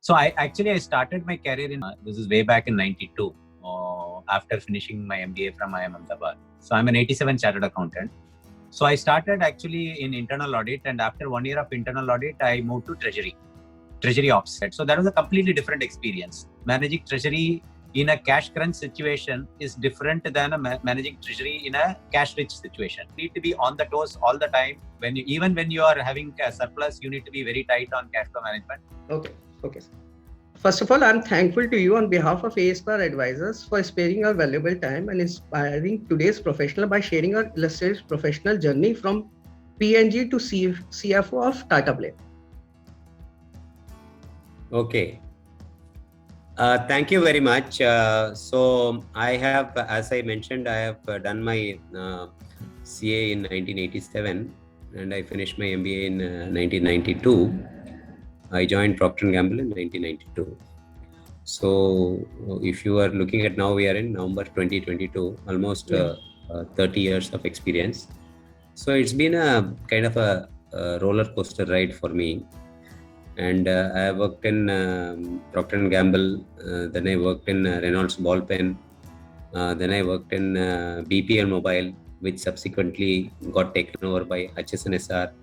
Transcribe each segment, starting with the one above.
So I started my career in, this is way back in 92, after finishing my MBA from IIM Ahmedabad. So I'm an 87 chartered accountant. So I started actually in internal audit, and after 1 year of internal audit, I moved to treasury ops. So that was a completely different experience. Managing treasury in a cash crunch situation is different than managing treasury in a cash rich situation. You need to be on the toes all the time. Even when you are having a surplus, you need to be very tight on cash flow management. Okay. First of all, I'm thankful to you on behalf of ASPAR Advisors for sparing your valuable time and inspiring today's professional by sharing your illustrious professional journey from PNG to CFO of Tata Play. Okay. Thank you very much. So I have, as I mentioned, I have done my CA in 1987 and I finished my MBA in 1992. I joined Procter & Gamble in 1992. So if you are looking at now, we are in November 2022, almost 30 years of experience. So it's been a kind of a roller coaster ride for me. And I worked in Procter & Gamble, then I worked in Reynolds Ballpen, then I worked in BPL Mobile, which subsequently got taken over by HSNSR,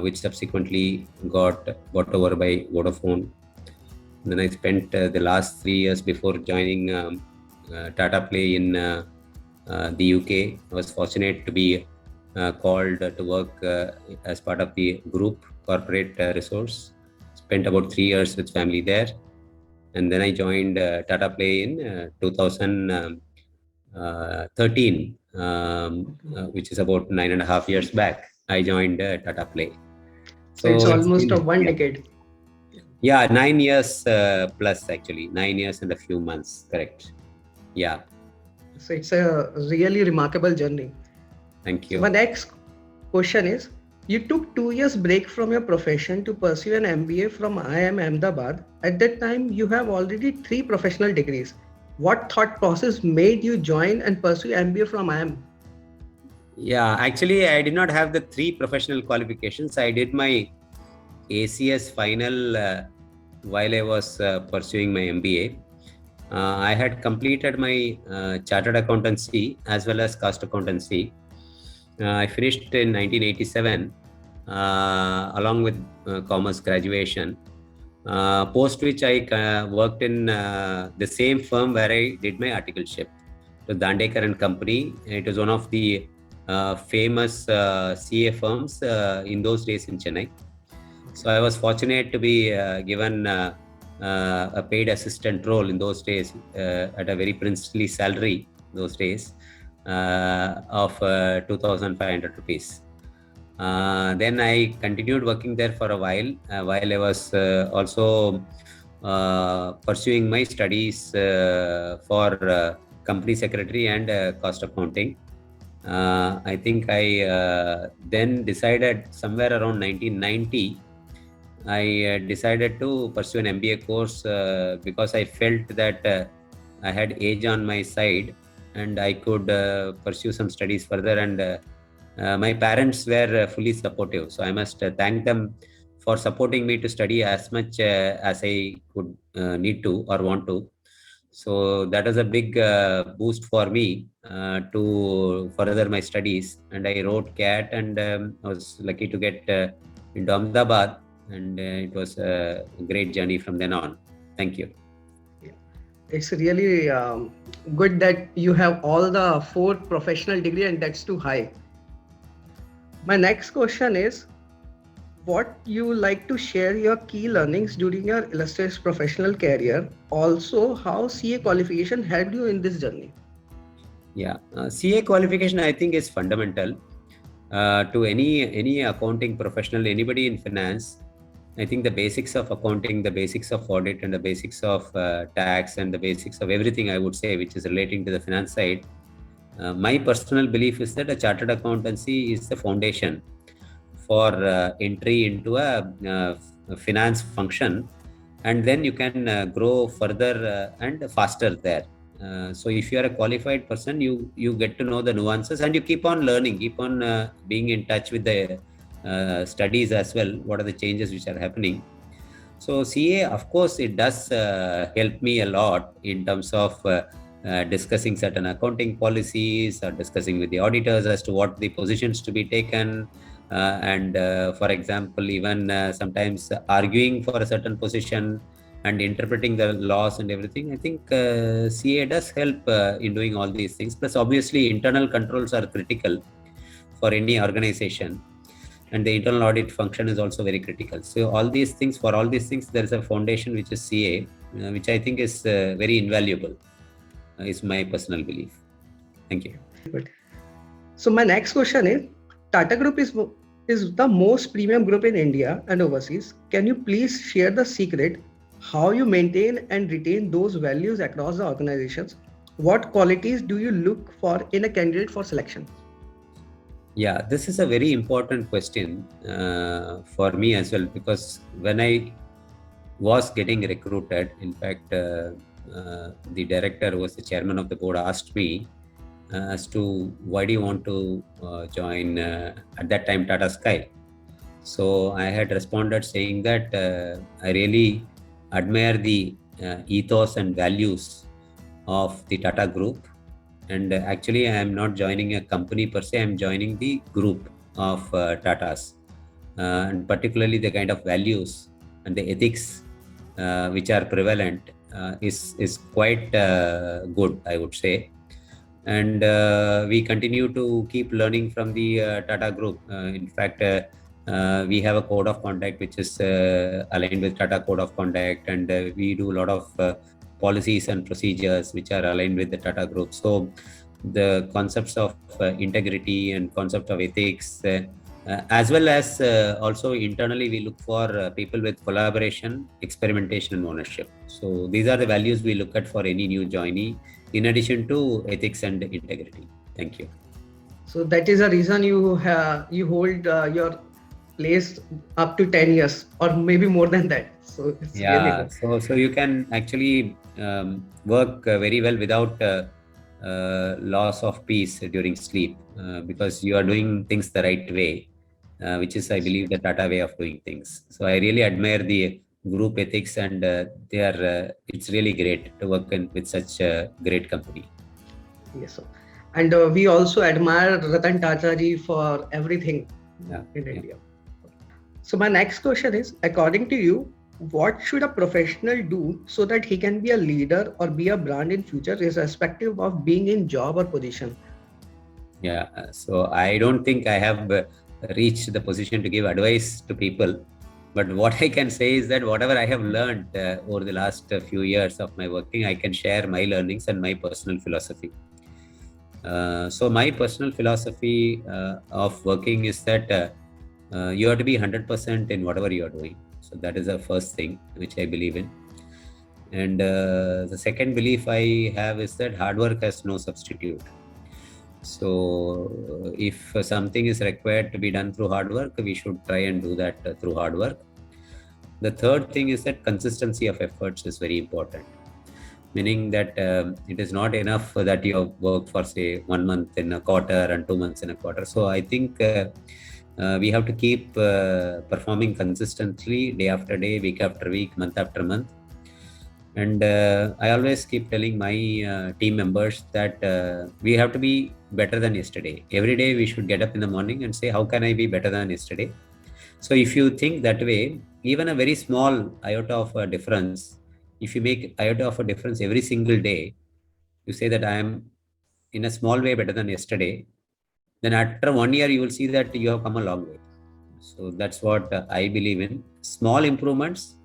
which subsequently got bought over by Vodafone. Then I spent the last 3 years before joining Tata Play in the UK. I was fortunate to be called to work as part of the group corporate resource. Spent about 3 years with family there. And then I joined Tata Play in 2013, which is about 9.5 years back. I joined Tata Play. So it's almost a one decade. Yeah, 9 years plus actually, 9 years and a few months, correct. Yeah. So it's a really remarkable journey. Thank you. So my next question is, you took 2 years break from your profession to pursue an MBA from IIM Ahmedabad. At that time, you have already 3 professional degrees. What thought process made you join and pursue MBA from IIM? Yeah, actually, I did not have the 3 professional qualifications. I did my ACS final while I was pursuing my MBA. I had completed my chartered accountancy as well as cost accountancy. I finished in 1987 along with commerce graduation, post which I worked in the same firm where I did my articleship, to Dandekar and Company. It was one of the famous CA firms in those days in Chennai. So I was fortunate to be given a paid assistant role in those days at a very princely salary those days of 2,500 rupees. Then I continued working there for a while I was also pursuing my studies for company secretary and cost accounting. I think I then decided somewhere around 1990, I decided to pursue an MBA course because I felt that I had age on my side and I could pursue some studies further, and my parents were fully supportive. So I must thank them for supporting me to study as much as I could need to or want to. So that was a big boost for me to further my studies, and I wrote CAT, and I was lucky to get into Ahmedabad, and it was a great journey from then on. Thank you. It's really good that you have all the 4 professional degree, and that's too high. My next question is, what you like to share your key learnings during your illustrious professional career? Also, how CA qualification helped you in this journey? Yeah, CA qualification I think is fundamental to any accounting professional, anybody in finance. I think the basics of accounting, the basics of audit, and the basics of tax, and the basics of everything, I would say, which is relating to the finance side. My personal belief is that a chartered accountancy is the foundation for entry into a finance function, and then you can grow further and faster there. So if you are a qualified person, you get to know the nuances, and you keep on learning, keep on being in touch with the studies as well. What are the changes which are happening? So CA, of course, it does help me a lot in terms of discussing certain accounting policies or discussing with the auditors as to what the positions to be taken. And for example, even sometimes arguing for a certain position and interpreting the laws and everything. I think CA does help in doing all these things. Plus, obviously, internal controls are critical for any organization, and the internal audit function is also very critical. So all these things, for all these things, there is a foundation which is CA, which I think is very invaluable, is my personal belief. Thank you. Good. So my next question is, Tata Group is the most premium group in India and overseas. Can you please share the secret how you maintain and retain those values across the organizations? What qualities do you look for in a candidate for selection? Yeah, this is a very important question for me as well, because when I was getting recruited, in fact, the director who was the chairman of the board asked me as to why do you want to join at that time Tata Sky. So I had responded saying that I really admire the ethos and values of the Tata Group. And actually, I am not joining a company per se, I am joining the group of Tatas. And particularly the kind of values and the ethics which are prevalent is quite good, I would say. And we continue to keep learning from the Tata Group. In fact, we have a code of conduct which is aligned with Tata Code of Conduct, and we do a lot of policies and procedures which are aligned with the Tata Group. So the concepts of integrity and concept of ethics, as well as also internally we look for people with collaboration, experimentation and ownership. So these are the values we look at for any new joinee, in addition to ethics and integrity. Thank you. So that is the reason you hold your place up to 10 years or maybe more than that. So it's really good. So you can actually work very well without loss of peace during sleep, because you are doing things the right way, which is, I believe, the Tata way of doing things. So I really admire the group ethics, and it's really great to work with such a great company. Yes, sir. And we also admire Ratan Tata ji for everything in India. So my next question is, according to you, what should a professional do so that he can be a leader or be a brand in future, irrespective of being in job or position? Yeah, so I don't think I have reached the position to give advice to people. But what I can say is that whatever I have learned over the last few years of my working, I can share my learnings and my personal philosophy. So my personal philosophy of working is that you have to be 100% in whatever you are doing. So that is the first thing which I believe in. And the second belief I have is that hard work has no substitute. So if something is required to be done through hard work, we should try and do that through hard work. The third thing is that consistency of efforts is very important, meaning that it is not enough that you have worked for, say, 1 month in a quarter and 2 months in a quarter. So I think we have to keep performing consistently, day after day, week after week, month after month. And I always keep telling my team members that we have to be better than yesterday. Every day we should get up in the morning and say, how can I be better than yesterday? So if you think that way, even a very small iota of a difference, if you make iota of a difference every single day, you say that I am in a small way better than yesterday, then after 1 year, you will see that you have come a long way. So that's what I believe in. Small improvements,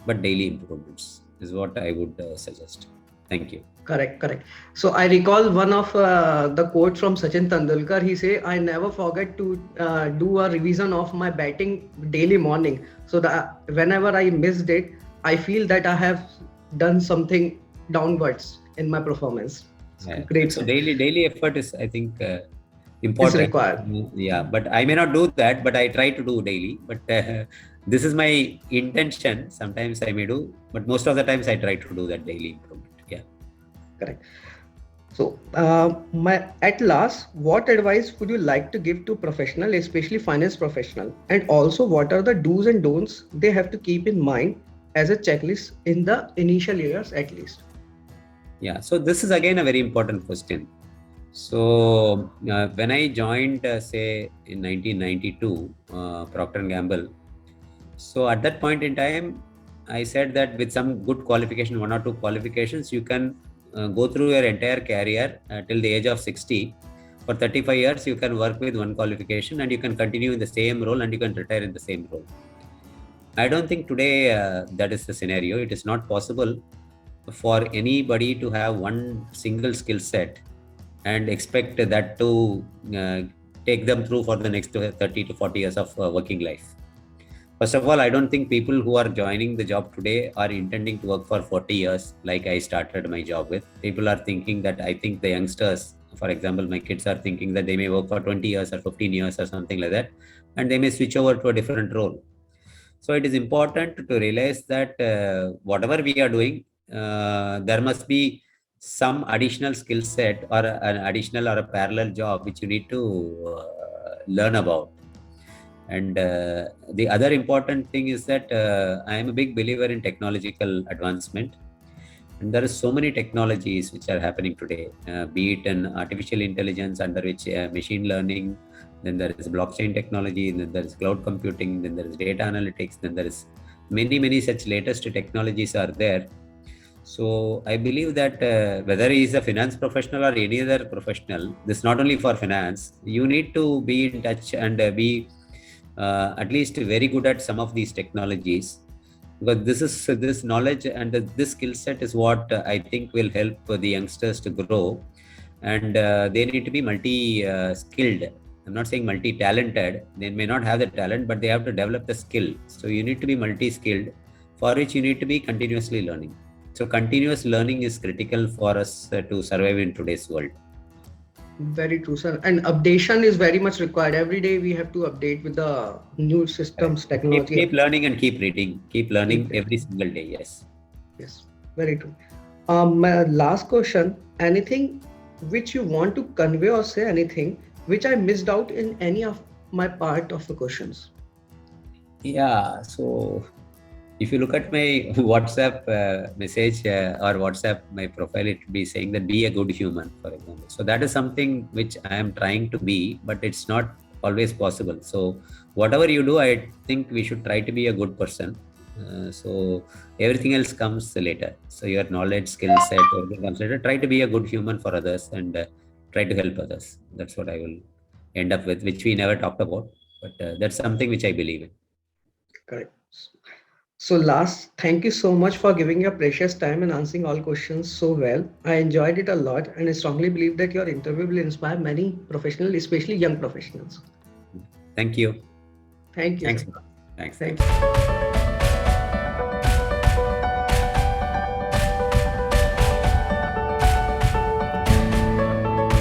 but daily improvements is what I would suggest. Thank you. Correct. So I recall one of the quote from Sachin Tendulkar. He say, I never forget to do a revision of my batting daily morning. So that whenever I missed it, I feel that I have done something downwards in my performance. Great. So daily effort is, I think, important. Is required. Yeah, but I may not do that, but I try to do daily. But this is my intention. Sometimes I may do, but most of the times I try to do that daily improvement. Yeah. Correct. So, at last, what advice would you like to give to professional, especially finance professional, and also what are the do's and don'ts they have to keep in mind as a checklist in the initial years at least? Yeah, so this is again a very important question. So when I joined, say in 1992, Procter and Gamble. So at that point in time, I said that with some good qualification, 1 or 2 qualifications, you can go through your entire career till the age of 60. For 35 years, you can work with 1 qualification and you can continue in the same role and you can retire in the same role. I don't think today that is the scenario. It is not possible for anybody to have one single skill set and expect that to take them through for the next 30 to 40 years of working life. First of all, I don't think people who are joining the job today are intending to work for 40 years like I started my job with. People are thinking that, I think the youngsters, for example, my kids are thinking that they may work for 20 years or 15 years or something like that, and they may switch over to a different role. So it is important to realize that whatever we are doing, there must be some additional skill set or an additional or a parallel job which you need to learn about. And the other important thing is that I am a big believer in technological advancement. And there are so many technologies which are happening today, be it an artificial intelligence, under which machine learning, then there is blockchain technology, then there is cloud computing, then there is data analytics, then there is many such latest technologies are there. So I believe that whether he is a finance professional or any other professional, this not only for finance, you need to be in touch and be at least very good at some of these technologies, because this knowledge and this skill set is what I think will help the youngsters to grow, and they need to be multi-skilled. I'm not saying multi-talented. They may not have the talent, but they have to develop the skill. So you need to be multi-skilled, for which you need to be continuously learning. So continuous learning is critical for us to survive in today's world. Very true, sir. And updation is very much required. Every day we have to update with the new systems, technology. Keep learning and keep reading. Keep learning every single day. Yes. Yes, very true. My last question, anything which you want to convey or say, anything which I missed out in any of my part of the questions? Yeah, so if you look at my WhatsApp message or WhatsApp, my profile, it will be saying that be a good human, for example. So that is something which I am trying to be, but it's not always possible. So whatever you do, I think we should try to be a good person. So everything else comes later. So your knowledge, skill set, everything comes later. Try to be a good human for others and try to help others. That's what I will end up with, which we never talked about, but that's something which I believe in. Correct. So last, thank you so much for giving your precious time and answering all questions so well. I enjoyed it a lot, and I strongly believe that your interview will inspire many professionals, especially young professionals. Thank you. Thank you. Thanks. Sir. Thanks. Thank you.